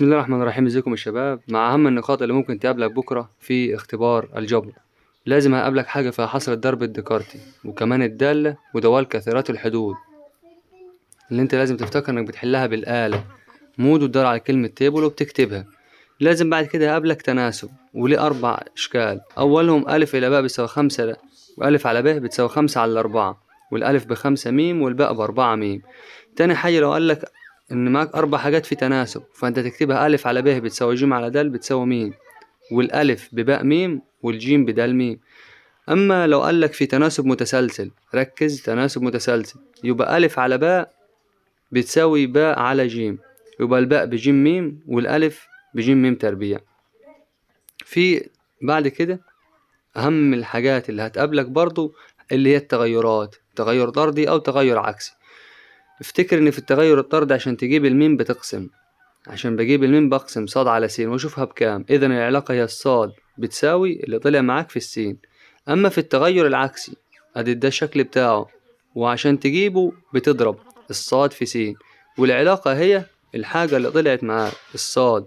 بسم الله الرحمن الرحيم. ازيكم يا شباب؟ مع اهم النقاط اللي ممكن تقابلك بكره في اختبار الجبر، لازم هقابلك حاجه فيها حصر الضرب الديكارتي وكمان الداله ودوال كثيرات الحدود اللي انت لازم تفتكر انك بتحلها بالاله مود وتدور على كلمه تيبل وبتكتبها. لازم بعد كده هقابلك تناسب وليه 4 اشكال. اولهم الف الى باء بتساوي 5 والف على ب بتساوي 5 على 4، والالف ب5 ميم والباء ب4 ميم. تاني حاجه لو قالك ان معاك 4 حاجات في تناسب فانت تكتبها الف على ب بتساوي ج على د بتساوي ميم، والالف بباء ميم والجيم بدال ميم. اما لو قالك في تناسب متسلسل، ركز، تناسب متسلسل يبقى الف على باء بتساوي باء على جيم، يبقى الباء بجيم ميم والالف بجيم ميم تربيع. في بعد كده اهم الحاجات اللي هتقابلك برضو اللي هي التغيرات، تغير طردي او تغير عكسي. افتكر ان في التغير الطردي عشان تجيب الميم بتقسم، عشان بجيب الميم بقسم صاد على س واشوفها بكام، اذا العلاقة هي الصاد بتساوي اللي طلع معاك في السين. اما في التغير العكسي ادي ده الشكل بتاعه، وعشان تجيبه بتضرب الصاد في س، والعلاقة هي الحاجة اللي طلعت معاك الصاد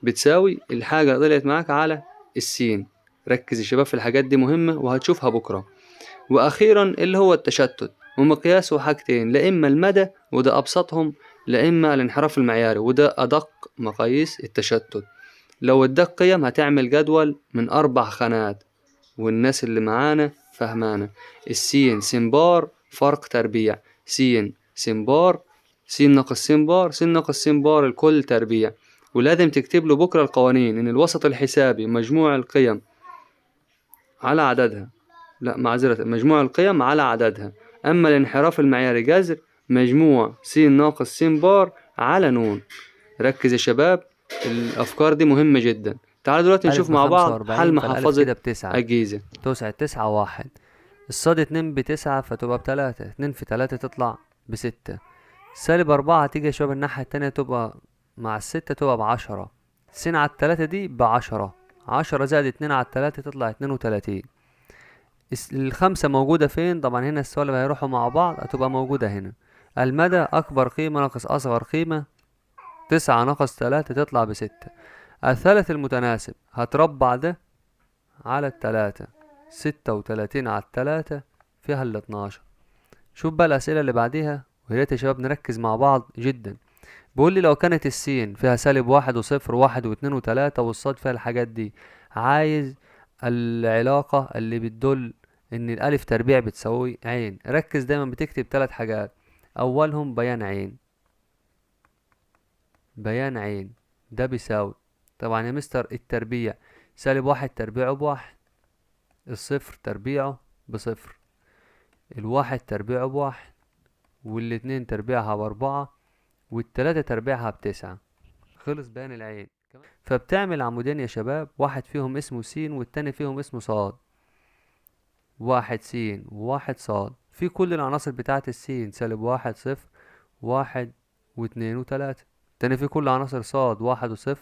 بتساوي الحاجة اللي طلعت معاك على السين. ركز يا شباب في الحاجات دي مهمة وهتشوفها بكرة. واخيرا اللي هو التشتت، ومقياسه حاجتين، لا اما المدى وده ابسطهم، لا اما الانحراف المعياري وده ادق مقاييس التشتت. لو اداك قيم هتعمل جدول من 4 خانات، والناس اللي معانا فهمانا. السين سين فرق تربيع، سين سين سين ناقص سين ناقص سين الكل تربيع. ولازم تكتب له بكرة القوانين، ان الوسط الحسابي مجموع القيم على عددها، لا معذرة، مجموع القيم على عددها. أما الانحراف المعياري جذر مجموع س ناقص س على ن. ركز يا شباب، الأفكار دي مهمة جدا. تعالوا دلوقتي ألف نشوف مع بعض حل ب45 فالألف محفظة كده ب9 الجيزة. توسع 9 و1. الصاد 2 ب9 فتبقى ب3، 2 في 3 تطلع ب6. -4 هتيجي يا شباب الناحية التانية تبقى مع ال6 تبقى ب10. س على ال3 دي ب10، 10 زائد 2 على ال3 تطلع 32. الخمسة موجودة فين؟ طبعا هنا السؤال اللي هيروحوا مع بعض هتبقى موجودة هنا. المدى أكبر قيمة ناقص أصغر قيمة، 9 ناقص 3 تطلع ب6. الثالث المتناسب هتربع ده على ال3، 36 على ال3 فيها ال12. شوف بقى الأسئلة اللي بعديها، وياريت يا شباب نركز مع بعض جدا. بيقول لي لو كانت السين فيها -1 وصفر وواحد واتنين وتلاتة والصاد فيها الحاجات دي، عايز العلاقة اللي بتدل ان الألف تربيع بتساوي عين. ركز دايما بتكتب 3 حاجات، أولهم بيان عين. بيان عين ده بيساوي، طبعا يا مستر التربيع -1 تربيعه ب1، الصفر تربيعه ب0، الواحد تربيعه ب1، والاتنين تربيعها ب4، والتلاتة تربيعها ب9. خلص بيان العين. فبتعمل عمودين يا شباب، واحد فيهم اسمه س والتاني فيهم اسمه صاد. واحد س وواحد صاد، في كل العناصر بتاعة السين -1 0 1 و2 و3. التاني في كل عناصر صاد 1 و0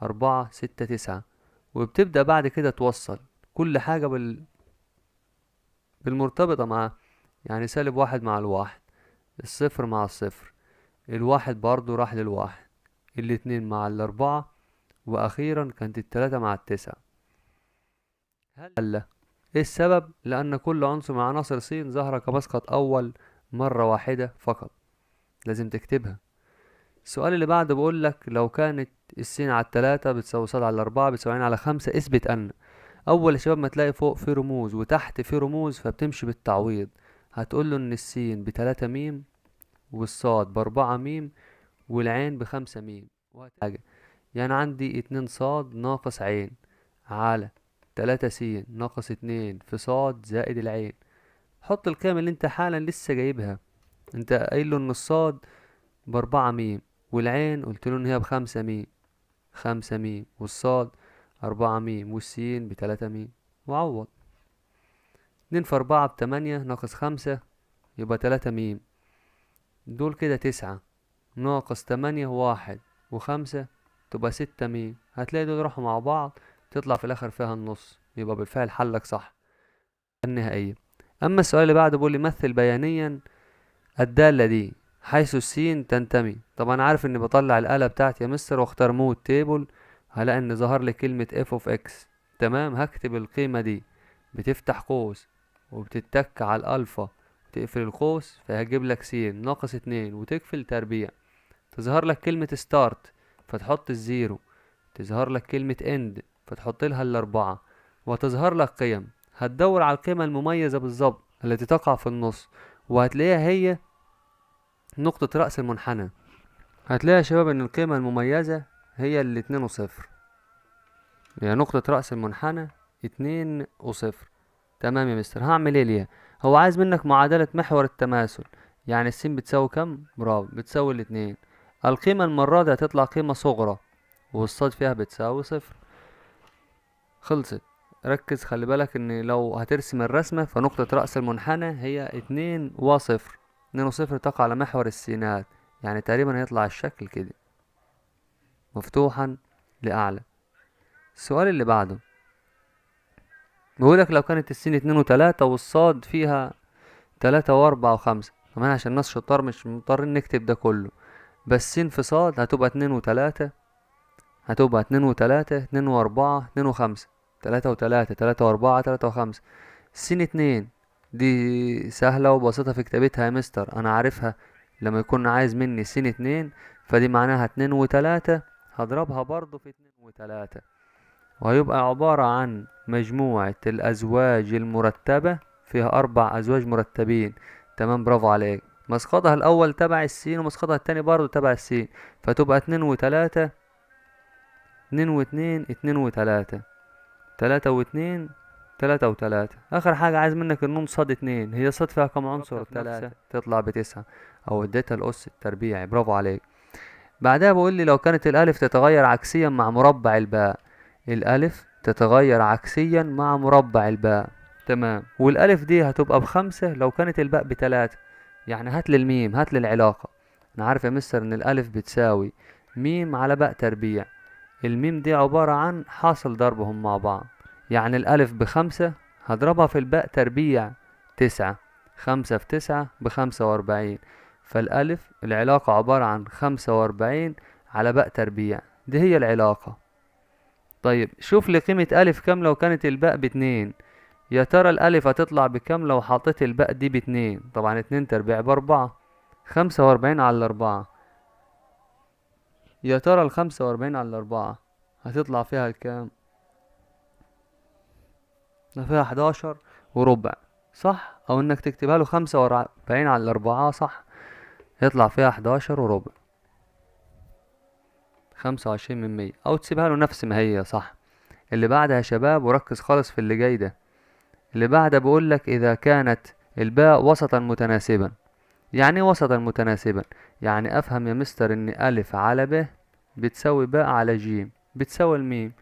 4 6 9. وبتبدأ بعد كده توصل كل حاجة بالمرتبطة معاه، يعني -1 مع الواحد، الصفر مع الصفر، الواحد برضو راح للواحد، الاتنين مع ال4، واخيرا كانت ال3 مع ال9. هلا ايه السبب؟ لان كل عنصر من عناصر س ظهر كمسقط اول مرة واحدة فقط، لازم تكتبها. السؤال اللي بعده بيقول لك لو كانت السين على ال3 بتساوي ص على 4 بتساوي ع على 5، اثبت ان. اول يا شباب ما تلاقي فوق في رموز وتحت في رموز فبتمشي بالتعويض. هتقول له ان السين ب3 ميم والصاد ب4 ميم والعين ب5 ميم وهكذا. يعني عندي 2 صاد ناقص عين على 3 س ناقص 2 في صاد زائد العين. حط القيم اللي انت حالا لسه جايبها. انت قايل له ان الصاد ب4 ميم والعين قلت له ان هي ب5 ميم، 5 ميم، والصاد 4 ميم والسين ب3 ميم، وعوض. 2 في 4 ب8 ناقص 5 يبقى 3 ميم، دول كده 9 ناقص 8 1 و5 تبقى 6 ميم. هتلاقي دول راحوا مع بعض تطلع في الاخر فيها النص، يبقى بالفعل حلك صح النهائية. اما السؤال اللي بعده بيقول لي مثل بيانيا الدالة دي حيث السين تنتمي. طبعا انا عارف اني بطلع الآلة بتاعتي يا مستر واختار مود تيبل، هلاقي ان ظهر لي كلمة اف اوف اكس. تمام، هكتب القيمة دي، بتفتح قوس وبتتك على الالفا وتقفل القوس، فهجيب لك س ناقص 2 وتقفل تربيع. تظهر لك كلمة ستارت فتحط الزيرو، تظهر لك كلمة اند فتحط لها الأربعة، وتظهر لك قيم. هتدور على القيمة المميزة بالظبط التي تقع في النص، وهتلاقيها هي نقطة رأس المنحنى. هتلاقي يا شباب ان القيمة المميزة هي الاتنين وصفر، يعني نقطة رأس المنحنى 2 وصفر. تمام يا مستر، هعمل ايه ليها؟ هو عايز منك معادلة محور التماثل، يعني السين بتساوي كم؟ برافو، بتساوي الاتنين. القيمة المرة دي هتطلع قيمة صغرى والصاد فيها بتساوي صفر. خلصت. ركز، خلي بالك ان لو هترسم الرسمة فنقطة رأس المنحنى هي 2 وصفر. 2 وصفر تقع على محور السينات، يعني تقريبا هيطلع الشكل كده مفتوحا لأعلى. السؤال اللي بعده بيقولك لو كانت السين 2 و3 والصاد فيها 3 و4 و5. كمان عشان الناس شطار مش مضطرين نكتب ده كله، بس سين في صاد هتبقى 2 و3، هتبقى 2 و3، 2 و4، 2 و5. 3 و3، 3 و4، 3 و5. سين 2 دي سهلة وبسيطة في كتابتها يا مستر، أنا عارفها. لما يكون عايز مني سين 2 فدي معناها 2 و3 هضربها برضو في 2 و3، وهيبقى عبارة عن مجموعة الأزواج المرتبة، فيها 4 أزواج مرتبين. تمام، برافو عليك. مسقطها الأول تبع السين ومسقطها التاني برضو تبع السين، فتبقى 2 و3، 2 و2، 2 و3، 3 و2، 3 و3. آخر حاجة عايز منك النون صاد 2، هي صاد فيها كم عنصر؟ 3، تطلع ب9، أو اديتها الأس التربيعي. برافو عليك. بعدها بقول لي لو كانت الألف تتغير عكسيا مع مربع الباء. الألف تتغير عكسيا مع مربع الباء. تمام، والألف دي هتبقى ب5 لو كانت الباء ب3. يعني هاتلي الميم، هاتلي العلاقة. أنا عارف يا مستر إن الألف بتساوي ميم على باء تربيع. الميم دي عبارة عن حاصل ضربهم مع بعض، يعني الألف ب5 هضربها في الباء تربيع 9. 5 في 9 ب45، فالألف العلاقة عبارة عن 45 على باء تربيع، دي هي العلاقة. طيب شوف لي قيمة ألف كام لو كانت الباء ب2. يا ترى الألف هتطلع بكام لو حطيت الباء دي ب2؟ طبعا 2 تربيع ب4، 45 على 4. يا ترى ال45 على 4 هتطلع فيها كام؟ فيها 11 وربع، صح؟ أو إنك تكتبها له 45 على 4، صح؟ يطلع فيها 11 وربع، 25 من 100، أو تسيبها له نفس ما هي، صح؟ اللي بعدها يا شباب، وركز خالص في اللي جاي ده. اللي بعدها بيقولك إذا كانت الباء وسطا متناسبا. يعني ايه وسطا متناسبا؟ يعني أفهم يا مستر إن ألف على ب بتساوي باء على ج بتساوي الميم،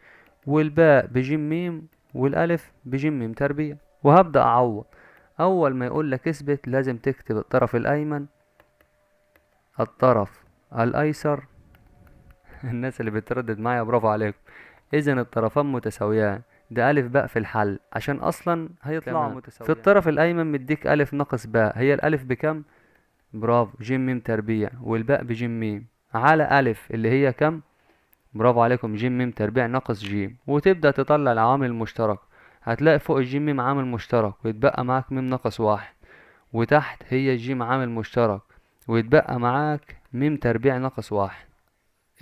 والباء بجيم ميم والألف بجيم ميم تربيع. وهبدأ أعوض. أول ما يقولك اثبت لازم تكتب الطرف الأيمن، الطرف الأيسر. الناس اللي بتردد معايا برافو عليكم. إذا الطرفان متساويان، ده ألف باء في الحل عشان أصلا هيطلعوا متساويين. في الطرف الأيمن مديك ألف ناقص باء، هي الألف بكم؟ برافو، جيم ميم تربيع، والباء بجيم ميم على ألف اللي هي كم؟ برافو عليكم، جيم ميم تربيع ناقص جيم. وتبدأ تطلع العوامل المشتركة. هتلاقي فوق الجيم ميم عامل مشترك ويتبقى معاك ميم ناقص 1، وتحت هي الجيم عامل مشترك ويتبقى معاك ميم تربيع ناقص 1.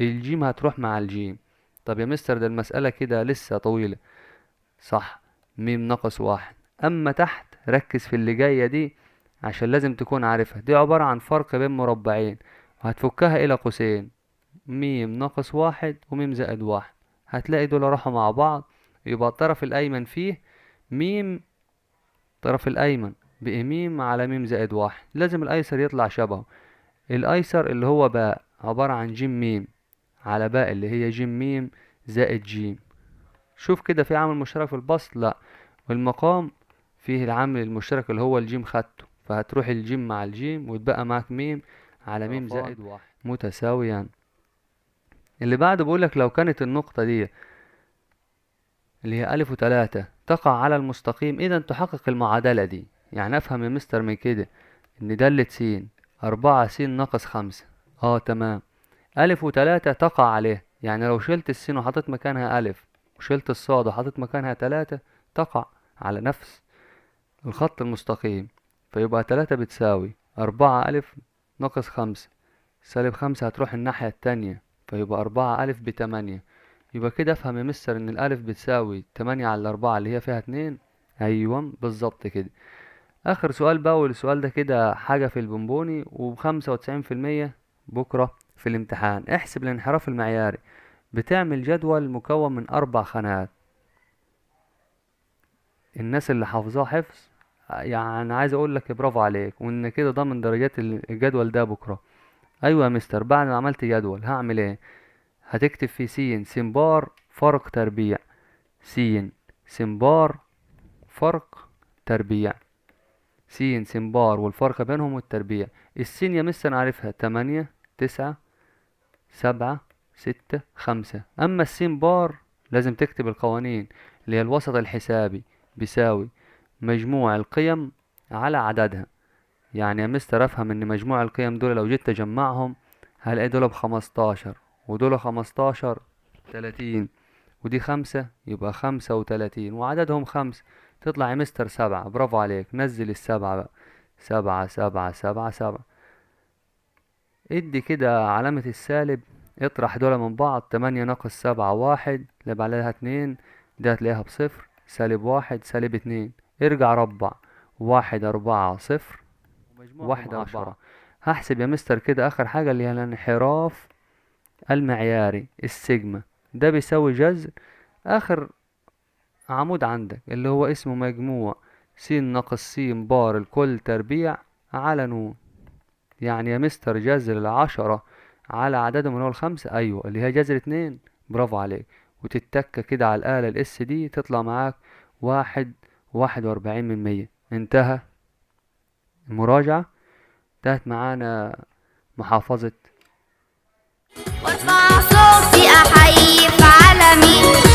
الجيم هتروح مع الجيم. طب يا مستر ده المسألة كده لسه طويلة، صح؟ ميم ناقص 1. أما تحت ركز في اللي جاية دي عشان لازم تكون عارفها. دي عبارة عن فرق بين مربعين، وهتفكها إلى قوسين، ميم ناقص 1 وميم زائد 1. هتلاقي دول راحوا مع بعض، يبقى الطرف الأيمن فيه ميم، الطرف الأيمن بقى ميم على ميم زائد 1. لازم الأيسر يطلع شبهه. الأيسر اللي هو باء عبارة عن جيم ميم على باء اللي هي جيم ميم زائد جيم. شوف كده في عامل مشترك في البسط؟ لا. والمقام فيه العامل المشترك اللي هو الجيم خدته، فهتروح الجيم مع الجيم ويتبقى معاك ميم على ميم زائد 1 متساويان. اللي بعده بيقولك لو كانت النقطة دي اللي هي ألف و3 تقع على المستقيم، إذا تحقق المعادلة دي. يعني أفهم يا مستر من كده إن دالة س 4 س ناقص 5. تمام. ألف وتلاتة تقع عليه، يعني لو شلت السين وحطيت مكانها ألف وشلت الصاد وحطيت مكانها تلاتة تقع على نفس الخط المستقيم. فيبقى 3 بتساوي 4 ألف ناقص 5، -5 هتروح الناحية التانية، فيبقى 4 ألف ب8. يبقى كده افهم يا مستر ان الألف بتساوي 8 على 4 اللي هي فيها 2. أيوة بالظبط كده. آخر سؤال بقى، والسؤال ده كده حاجة في البونبوني وب95% بكرة في الامتحان. احسب الانحراف المعياري. بتعمل جدول مكون من 4 خانات. الناس اللي حافظاه حفظ يعني عايز اقول لك برافو عليك، وان كده ضامن درجات الجدول ده بكره. ايوه يا مستر، بعد ما عملت جدول هعمل ايه؟ هتكتب في س بار فرق تربيع، س بار فرق تربيع، س بار والفرق بينهم والتربيع. السين يا مستر انا عارفها 8 9 7 6 5. اما السين بار لازم تكتب القوانين اللي هي الوسط الحسابي بيساوي مجموع القيم على عددها. يعني يا مستر افهم ان مجموع القيم دول لو جيت تجمعهم هلاقي دول ب15 ودول 15 30، ودي 5 يبقى 35 وعددهم 5. تطلع يا مستر 7. برافو عليك. نزل ال7 بقى، 7 7 7 7. ادي كده علامة السالب، اطرح دول من بعض. 8 ناقص 7 1، اللي بعدها 2، دي هتلاقيها بصفر. -1 -2. ارجع ربع. 1 4 0 ومجموعهم 1 4. 10. هحسب يا مستر كده آخر حاجة اللي هي الانحراف المعياري السيجما. ده بيساوي جذر آخر عمود عندك اللي هو اسمه مجموع س ناقص س بار الكل تربيع على ن. يعني يا مستر جذر 10 على عددهم اللي هو 5. أيوة اللي هي جذر 2. برافو عليك. وتتك كده على الآلة الاس دي تطلع معاك 41%. انتهى المراجعة. انتهت معانا محافظة وارفع صوتي أحيي في عالمي.